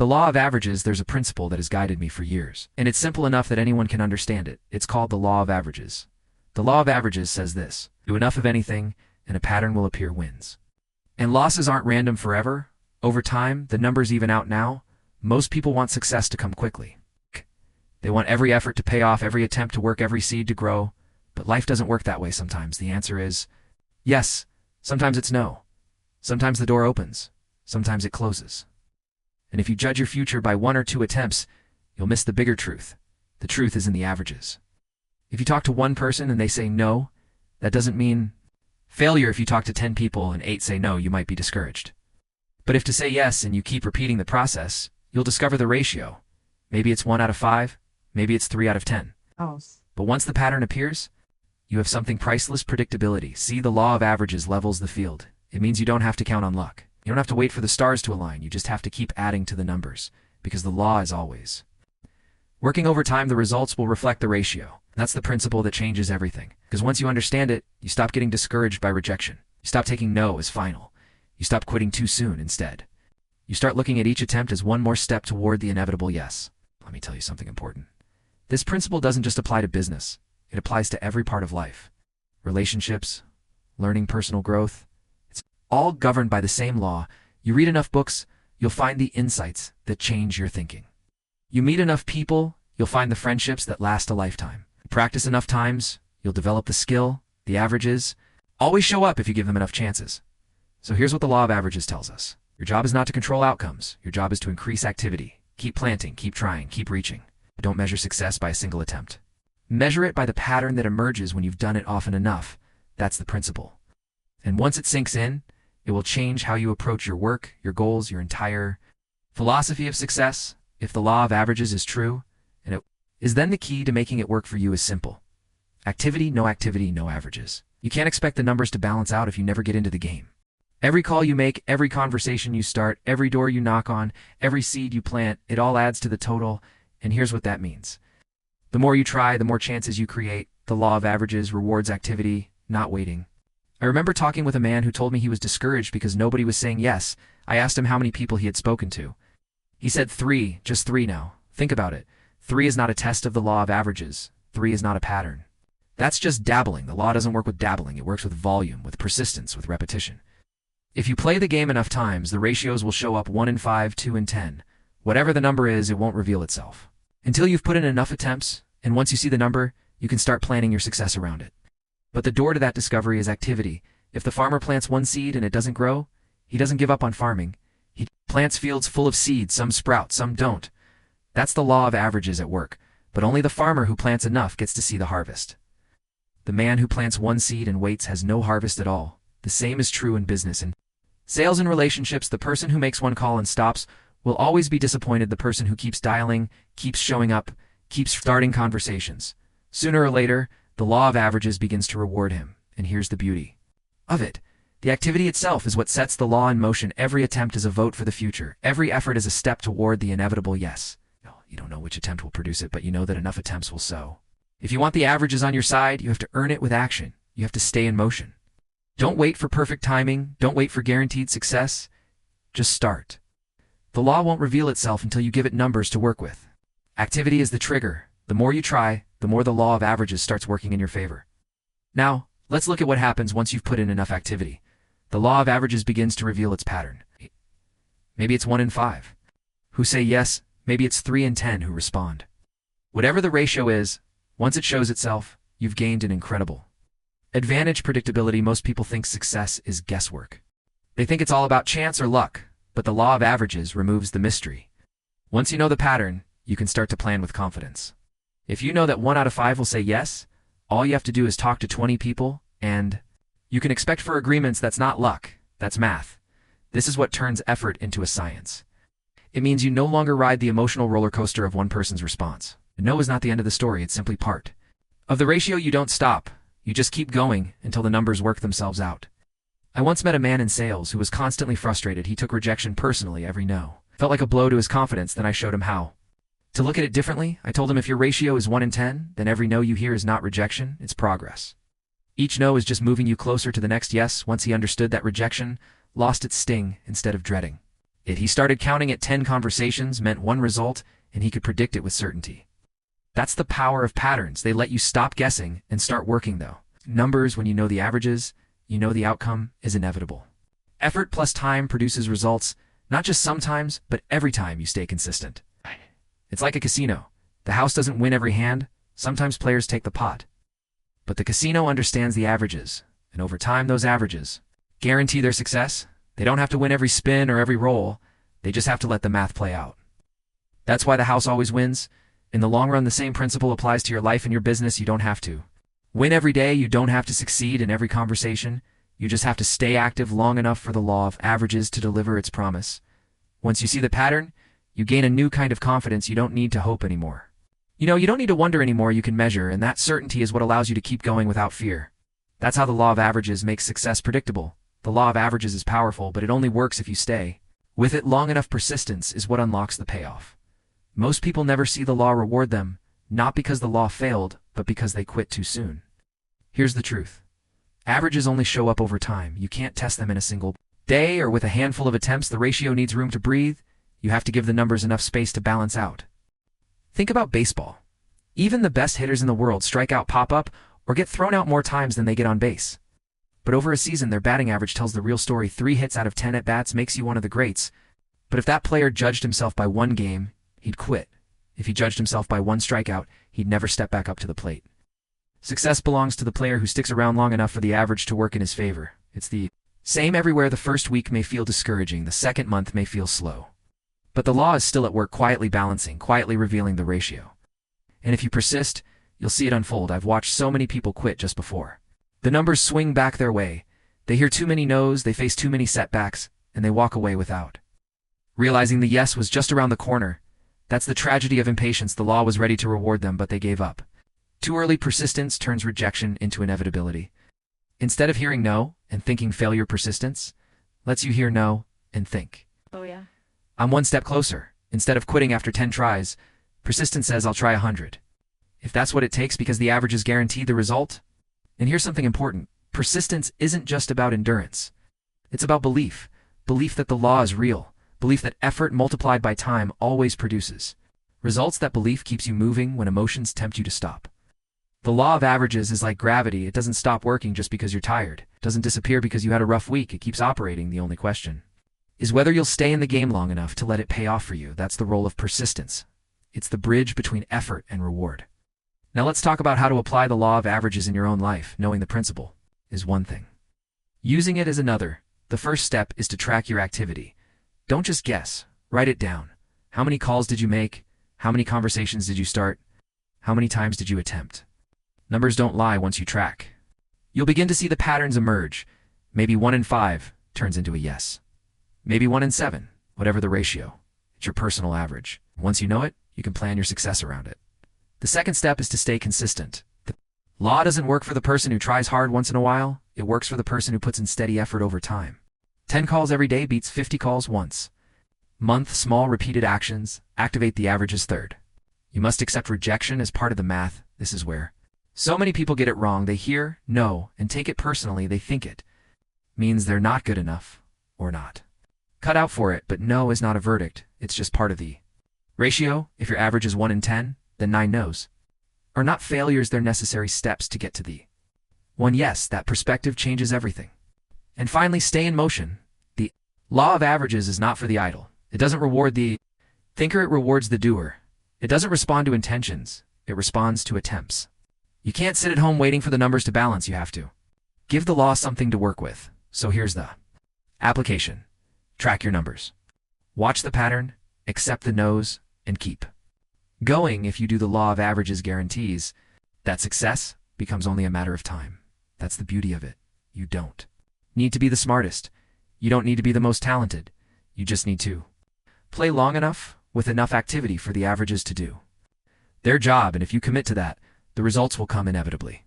The law of averages, there's a principle that has guided me for years, and it's simple enough that anyone can understand it. It's called the law of averages. The law of averages says this: do enough of anything, and a pattern will appear wins. And losses aren't random forever. Over time, the numbers even out now. Most people want success to come quickly. They want every effort to pay off, every attempt to work, every seed to grow. But life doesn't work that way sometimes. The answer is yes. Sometimes it's no. Sometimes the door opens. Sometimes it closes. And if you judge your future by 1 or 2 attempts, you'll miss the bigger truth. The truth is in the averages. If you talk to 1 person and they say no, that doesn't mean failure. If you talk to 10 people and 8 say no, you might be discouraged. But if to say yes and you keep repeating the process, you'll discover the ratio. Maybe it's 1 out of 5, maybe it's 3 out of 10. But once the pattern appears, you have something priceless: predictability. See, the law of averages levels the field. It means you don't have to count on luck. You don't have to wait for the stars to align. You just have to keep adding to the numbers, because the law is always working. Over time, the results will reflect the ratio. That's the principle that changes everything. Because once you understand it, you stop getting discouraged by rejection. You stop taking no as final. You stop quitting too soon. Instead, you start looking at each attempt as one more step toward the inevitable yes. Let me tell you something important. This principle doesn't just apply to business. It applies to every part of life. Relationships, learning, personal growth. It's all governed by the same law. You read enough books, you'll find the insights that change your thinking. You meet enough people, you'll find the friendships that last a lifetime. Practice enough times, you'll develop the skill. The averages always show up if you give them enough chances. So here's what the law of averages tells us. Your job is not to control outcomes. Your job is to increase activity. Keep planting, keep trying, keep reaching. Don't measure success by a single attempt. Measure it by the pattern that emerges when you've done it often enough. That's the principle. And once it sinks in, it will change how you approach your work, your goals, your entire philosophy of success. If the law of averages is true, and it is, then the key to making it work for you is simple. Activity, no averages. You can't expect the numbers to balance out if you never get into the game. Every call you make, every conversation you start, every door you knock on, every seed you plant, it all adds to the total. And here's what that means. The more you try, the more chances you create. The law of averages rewards activity, not waiting. I remember talking with a man who told me he was discouraged because nobody was saying yes. I asked him how many people he had spoken to. He said 3, just 3 now. Think about it. 3 is not a test of the law of averages. 3 is not a pattern. That's just dabbling. The law doesn't work with dabbling. It works with volume, with persistence, with repetition. If you play the game enough times, the ratios will show up: 1 in 5, 2 in 10. Whatever the number is, it won't reveal itself until you've put in enough attempts, and once you see the number, you can start planning your success around it. But the door to that discovery is activity. If the farmer plants 1 seed and it doesn't grow, he doesn't give up on farming. He plants fields full of seeds. Some sprout, some don't. That's the law of averages at work, but only the farmer who plants enough gets to see the harvest. The man who plants 1 seed and waits has no harvest at all. The same is true in business and sales and relationships. The person who makes 1 call and stops will always be disappointed. The person who keeps dialing, keeps showing up, keeps starting conversations. Sooner or later, the law of averages begins to reward him. And here's the beauty of it. The activity itself is what sets the law in motion. Every attempt is a vote for the future. Every effort is a step toward the inevitable yes. You don't know which attempt will produce it, but you know that enough attempts will sow. If you want the averages on your side, you have to earn it with action. You have to stay in motion. Don't wait for perfect timing. Don't wait for guaranteed success. Just start. The law won't reveal itself until you give it numbers to work with. Activity is the trigger. The more you try, the more the law of averages starts working in your favor. Now, let's look at what happens once you've put in enough activity. The law of averages begins to reveal its pattern. Maybe it's 1 in 5 who say yes. Maybe it's 3 in 10 who respond. Whatever the ratio is, once it shows itself, you've gained an incredible advantage. Predictability. Most people think success is guesswork. They think it's all about chance or luck, but the law of averages removes the mystery. Once you know the pattern, you can start to plan with confidence. If you know that 1 out of 5 will say yes, all you have to do is talk to 20 people, and you can expect for agreements. That's not luck, that's math. This is what turns effort into a science. It means you no longer ride the emotional roller coaster of one person's response. No is not the end of the story, it's simply part of the ratio. You don't stop, you just keep going until the numbers work themselves out. I once met a man in sales who was constantly frustrated. He took rejection personally. Every no felt like a blow to his confidence. Then I showed him how to look at it differently. I told him if your ratio is 1 in 10, then every no you hear is not rejection, it's progress. Each no is just moving you closer to the next yes. Once he understood that, rejection lost its sting. Instead of dreading He started counting at 10 conversations meant one result, and he could predict it with certainty. That's the power of patterns. They let you stop guessing and start working, though. Numbers, when you know the averages, you know the outcome is inevitable. Effort plus time produces results, not just sometimes, but every time you stay consistent. It's like a casino. The house doesn't win every hand. Sometimes players take the pot. But the casino understands the averages, and over time those averages guarantee their success. They don't have to win every spin or every roll. They just have to let the math play out. That's why the house always wins. In the long run, the same principle applies to your life and your business. You don't have to win every day. You don't have to succeed in every conversation. You just have to stay active long enough for the law of averages to deliver its promise. Once you see the pattern, you gain a new kind of confidence. You don't need to hope anymore. You don't need to wonder anymore. You can measure, and that certainty is what allows you to keep going without fear. That's how the law of averages makes success predictable. The law of averages is powerful, but it only works if you stay with it long enough. Persistence is what unlocks the payoff. Most people never see the law reward them, not because the law failed, but because they quit too soon. Here's the truth. Averages only show up over time. You can't test them in a single day or with a handful of attempts. The ratio needs room to breathe. You have to give the numbers enough space to balance out. Think about baseball. Even the best hitters in the world strike out, pop up, or get thrown out more times than they get on base. But over a season, their batting average tells the real story. 3 hits out of 10 at-bats makes you one of the greats. But if that player judged himself by one game, he'd quit. If he judged himself by one strikeout, he'd never step back up to the plate. Success belongs to the player who sticks around long enough for the average to work in his favor. It's the same everywhere. The first week may feel discouraging. The second month may feel slow. But the law is still at work, quietly balancing, quietly revealing the ratio. And if you persist, you'll see it unfold. I've watched so many people quit just before the numbers swing back their way. They hear too many no's, they face too many setbacks, and they walk away without realizing the yes was just around the corner. That's the tragedy of impatience. The law was ready to reward them, but they gave up. Too early. Persistence turns rejection into inevitability. Instead of hearing no and thinking failure, persistence lets you hear no and think, Oh yeah. I'm one step closer. Instead of quitting after 10 tries, persistence says I'll try 100. If that's what it takes, because the averages guarantee the result. And here's something important. Persistence isn't just about endurance. It's about belief. Belief that the law is real. Belief that effort multiplied by time always produces results. That belief keeps you moving when emotions tempt you to stop. The law of averages is like gravity. It doesn't stop working just because you're tired. It doesn't disappear because you had a rough week. It keeps operating. The only question is whether you'll stay in the game long enough to let it pay off for you. That's the role of persistence. It's the bridge between effort and reward. Now let's talk about how to apply the law of averages in your own life. Knowing the principle is one thing. Using it is another. The first step is to track your activity. Don't just guess. Write it down. How many calls did you make? How many conversations did you start? How many times did you attempt? Numbers don't lie once you track. You'll begin to see the patterns emerge. Maybe 1 in 5 turns into a yes. Maybe 1 in 7, whatever the ratio. It's your personal average. Once you know it, you can plan your success around it. The second step is to stay consistent. The law doesn't work for the person who tries hard once in a while. It works for the person who puts in steady effort over time. 10 calls every day beats 50 calls once. Month, small repeated actions activate the averages. Third, you must accept rejection as part of the math. This is where so many people get it wrong. They hear no and take it personally. They think it means they're not good enough or not cut out for it. But no is not a verdict. It's just part of the ratio. If your average is 1 in 10, then 9 no's are not failures. They're necessary steps to get to the 1 yes. That perspective changes everything. And finally, stay in motion. The law of averages is not for the idle. It doesn't reward the thinker. It rewards the doer. It doesn't respond to intentions. It responds to attempts. You can't sit at home waiting for the numbers to balance. You have to give the law something to work with. So here's the application. Track your numbers. Watch the pattern, accept the no's, and keep going. If you do, the law of averages guarantees that success becomes only a matter of time. That's the beauty of it. You don't need to be the smartest. You don't need to be the most talented. You just need to play long enough with enough activity for the averages to do their job. And if you commit to that, the results will come inevitably.